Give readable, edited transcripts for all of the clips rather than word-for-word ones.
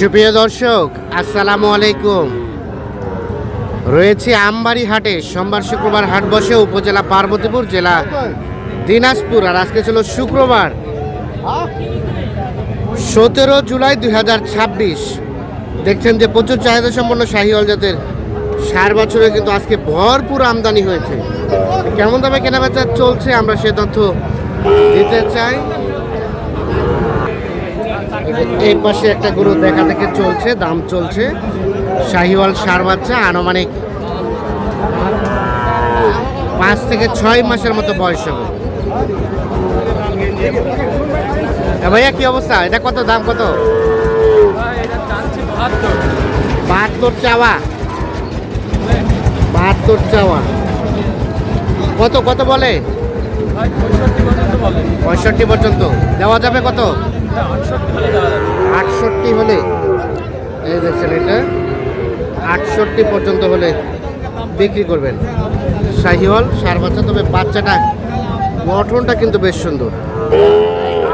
সুপ্রিয় দর্শক, আসসালামু আলাইকুম। রয়েছে আমবাড়ি হাটে। সোমবার শুক্রবার হাট বসে উপজেলা পার্বতীপুর, জেলা দিনাজপুর। আর আজকে ছিল শুক্রবার 17 জুলাই 2026। দেখছেন যে প্রচুর চাহিদা সম্পন্ন শাহিওয়াল জাতের ষাঁড় বছরে কিন্তু আজকে ভরপুর আমদানি হয়েছে। কেমন দামে কেনাবেচা চলছে আমরা সে তথ্য দিতে চাই। এই পাশে একটা গরু দেখা দেখে চলছে, দাম চলছে। শাহিওয়াল ষাঁড় বাচ্চা, আনুমানিক 5 থেকে 6 মাসের মতো বয়স হবে। ভাইয়া কি অবস্থা? এটা কত দাম? কত? 72 চাওয়া। 72 চাওয়া। কত কত বলে? 65 পর্যন্ত দেওয়া যাবে। কত? 68 হলে, এই দেখছেন এটা 68 পর্যন্ত হলে বিক্রি করবেন। শাহিওয়াল ষাঁড় বাচ্চা, তবে বাচ্চাটা গঠনটা কিন্তু বেশ সুন্দর।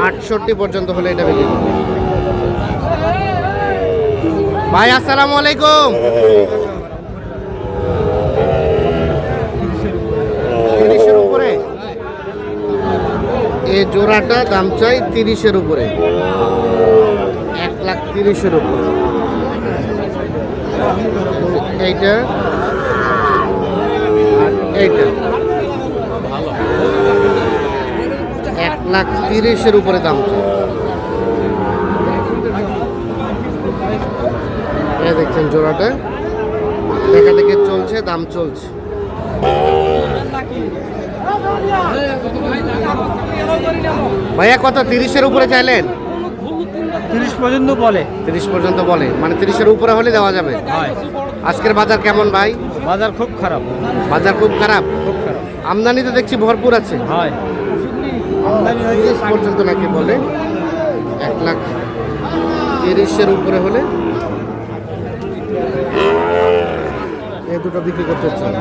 68 পর্যন্ত হলে এটা বিক্রি করবেন। ভাই আসসালামু আলাইকুম। 30-এর উপরে এই জোড়াটা দাম চাই 30-এর উপরে, 1,30,000-এর উপরে। এইটা আর এইটা 1,30,000-এর উপরে দাম চাই। এই দেখছেন জোড়াটা দেখা দেখে চলছে, দাম চলছে। ভাইয়া কত? 30-এর উপরে চাইলেন? 30 পর্যন্ত বলে। 30 পর্যন্ত বলে, মানে 30-এর উপরে হলে দেওয়া যাবে। আজকের বাজার কেমন ভাই? বাজার খুব খারাপ। বাজার খুব খারাপ। খুব খারাপ। আমদানি তো দেখছি ভরপুর আছে। হয় আমদানি 30 পর্যন্ত নাকি বলে। 1,30,000-এর উপরে হলে এই দুটো বিক্রি করতে চাই।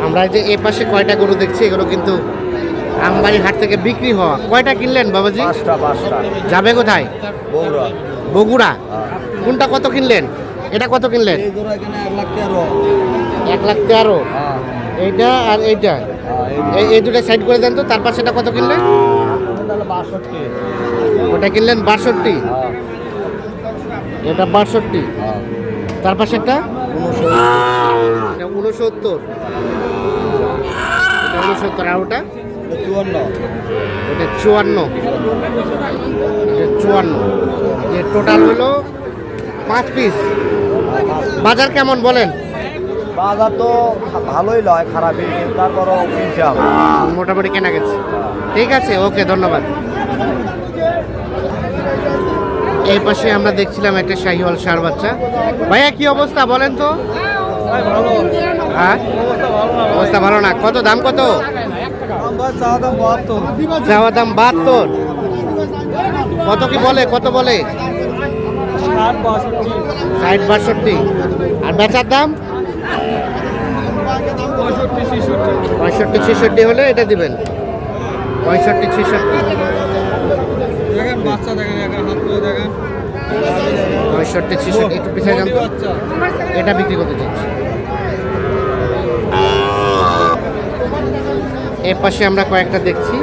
আমরা যে এ পাশে কয়টা গরু দেখছি, এগুলো কিন্তু আমবাড়ি হাট থেকে বিক্রি হওয়া। কয়টা কিনলেন বাবাজি? 5টা। যাবে কোথায়? বগুড়া। বগুড়া। কোনটা কত কিনলেন? এটা কত কিনলেন? 1,13,000। এইটা আর এইটা, এই দুটো সাইড করে দেন তো। তার পাশেটা কত কিনলেন? 62। ওটা কিনলেন 62। এটা 62। তার পাশেরটা 69। এটা 69। আর ওটা 54। এটা 54। এটা 54। এর টোটাল হলো 5 পিস। বাজার কেমন বলেন? বাজার তো ভালোই লয়, খারাপই, তারপরও কিনছিলাম। মোটামুটি কেনা গেছে। ঠিক আছে, ওকে, ধন্যবাদ। এই পাশে আমরা দেখছিলাম একটা শাহিওয়াল ষাঁড় বাচ্চা। ভাইয়া কি অবস্থা বলেন তো? হ্যাঁ, অবস্থা ভালো না। কত দাম? কত চাওয়া দাম? 72। কত কি বলে? কত বলে? 60-62। আর বেচার দাম 65-66 হলে এটা দিবেন। 65-66। 65-66 একটু পিছিয়ে যান তো। এটা বিক্রি করতে চাচ্ছি। এর পাশে আমরা কয়েকটা দেখছি।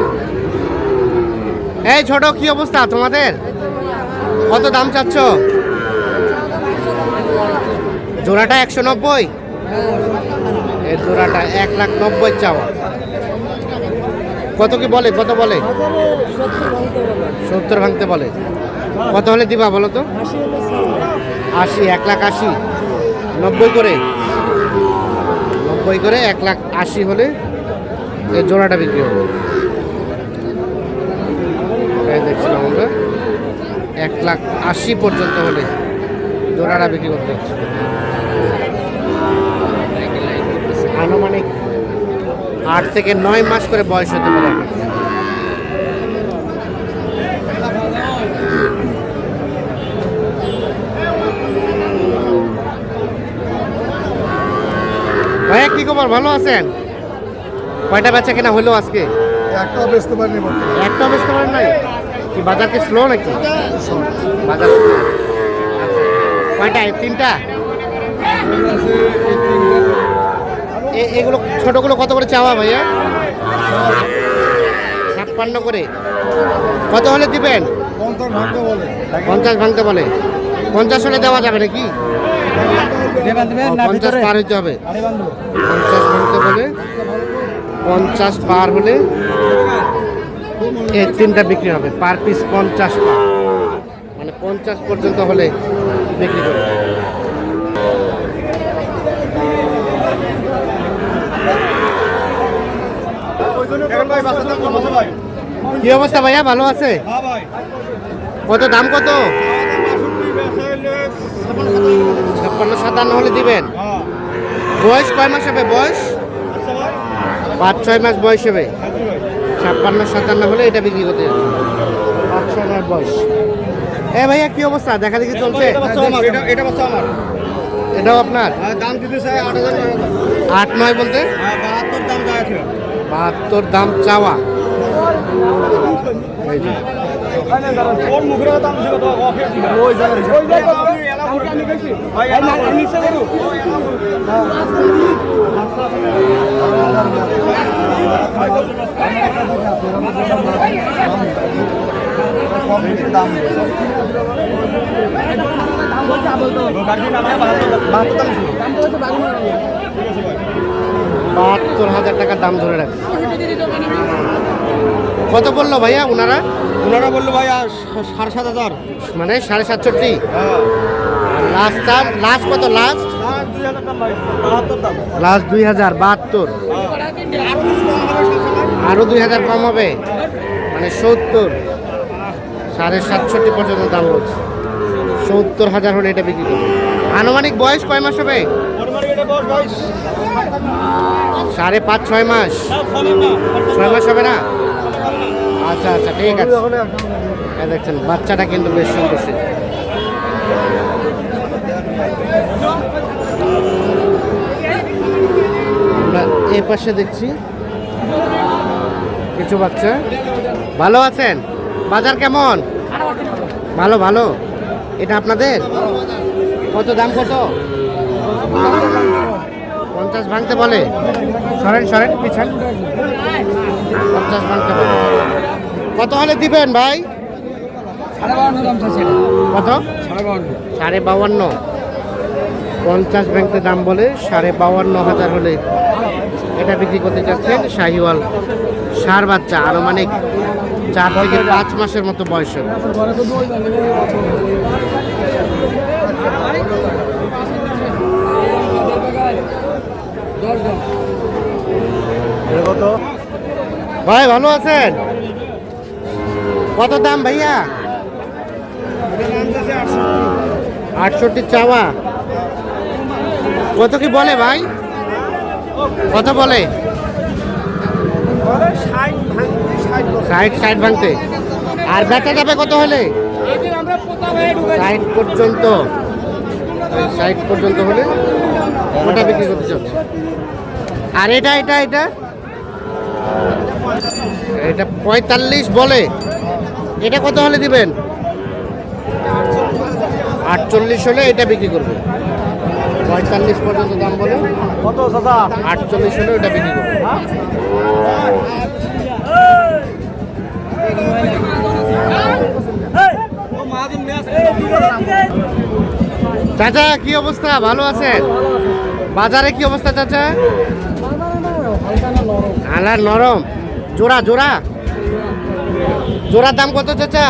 এই ছোট, কি অবস্থা তোমাদের? কত দাম চাচ্ছ? জোড়াটা 190। এই জোড়াটা 1,90,000 চাওয়া। কত কি বলে? কত বলে? 70 ভাঙতে বলে। কত হলে দিবা বলো তো? 80। 1,80,000। 90 করে, 90 করে 1,80,000 হলে এই জোড়াটা বিক্রি হবে। এই দেখছিলাম আমরা 1,80,000 পর্যন্ত হলে জোড়াটা বিক্রি করতে হচ্ছে। আনুমানিক 8 থেকে 9 মাস করে বয়স হতে পারে। ভাইয়া কি খবর? ভালো আছেন? কয়টা বেচা কেনা হলো আজকে? একটাও বেচতে পারিনি বর্তমানে। একটাও বেচতে পারেন নাই? কি বাজার কি স্লো নাকি? বাজার slow। আচ্ছা। কয়টা? এই তিনটা? এগুলো ছোটগুলো কত করে চাওয়া ভাইয়া? 56 করে। কত হলে দিবেন? 50 ভাঙতে বলে। 50 হলে দেওয়া যাবে নাকি? 50 পার হইতে হবে। 50 ভাঙতে বলে, 50 পার হলে এই তিনটা বিক্রি হবে। পার পিস 50 পা, মানে 50 পর্যন্ত হলে বিক্রি করবে। কি অবস্থা ভাইয়া, ভালো আছে? কত দাম কত? 56-57 হলে দিবেন। বয়স কয় মাস হবে? বয়স 5-6 মাস বয়স হবে। 56-57 হলে এটা বিক্রি করতে যাচ্ছে। 5-6 মাস বয়স। ভাইয়া কি অবস্থা, দেখা দেখি চলছে? এটাও আপনার? দাম দিতে চাই 8,000 8-9 বলতে 72 দাম চাইছে। 72 দাম চাওয়া। এই যে। ওর মুখের দাম ছিল তো ওই জায়গায় আপনি এলা করে নিয়েছি ভাই আমি নিচে করু দাম 72,000 টাকা দাম ধরে রাখছে। কত বললো ভাইয়া ওনারা? ওনারা বললো ভাই 7,500 মানে 67.5। লাস্ট কত? লাস্ট 2,000 দাম ভাই 72 দাম লাস্ট 2,072। আরো 2,000 কম হবে, মানে 70। 67.5 পর্যন্ত দাম বলছে। 70,000 হলে এটা বিক্রি করবে। আনুমানিক বয়স কয় মাস হবে? 5.5-6 মাস। 6 মাস হবে না? আচ্ছা আচ্ছা, ঠিক আছে। দেখছেন বাচ্চাটা কিন্তু বেশ সুন্দর। আমরা এই পাশে দেখছি কিছু বাচ্চা। ভালো আছেন? বাজার কেমন? ভালো ভালো। এটা আপনাদের? কত দাম কত? 50 ভাঙতে বলে। সরেন সরেন পিছন। 50 ভাঙতে বলে। কত হলে দিবেন ভাই? 52 দাম চাইছে। কত? 52,500। 50 ভাঙতে দাম বলে 52,500 হলে এটা বিক্রি করতে চাচ্ছেন। শাহিওয়াল ষাঁড় বাচ্চা, আনুমানিক 4 থেকে 5 মাসের মতো বয়স হবে। ভাই ভালো আছেন? কত দাম ভাইয়া? 68 চাওয়া। কত কি বলে ভাই? কত বলে? 60 ভাঙতে। আর বেচা যাবে কত হলে? 60 পর্যন্ত। 60 পর্যন্ত হলে ওটা বিক্রি করতে চাচ্ছে। আর এটা এটা এটা এটা 45 বলে। এটা কত হলে দিবেন? 48 হলে এটা বিক্রি করবে। 45 পর্যন্ত দাম বলে। কত চাচা? 48 হলে এটা বিক্রি করবে। চাচা কি অবস্থা, ভালো আছেন? বাজারে কি অবস্থা চাচা? আলার নরম। জোড়া জোড়া জোড়ার দাম কত চাচা?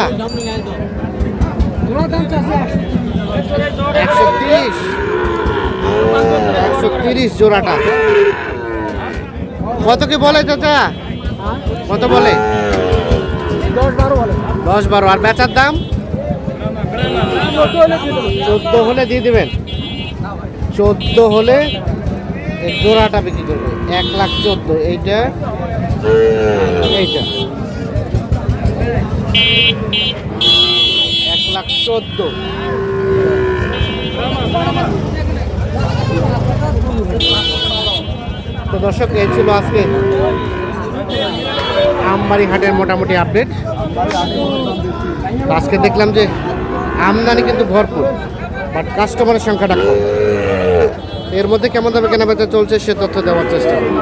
130 জোড়াটা। কত কি বলে চাচা? কত বলে? 10-12। আর বেচার দাম 14 হলে দিয়ে দিবেন। 14 হলে এই জোড়াটা বিক্রি করবে। 1,14,000। এইটা এইটা 1,14,000। তো দর্শক, এই ছিল আজকে আমবাড়ি হাটের মোটামুটি আপডেট। আজকে দেখলাম যে আমদানি কিন্তু ভরপুর, বাট কাস্টমারের সংখ্যাটা কম। এর মধ্যে কেমন দামে কেনাবেচা চলছে সে তথ্য দেওয়ার চেষ্টা করব।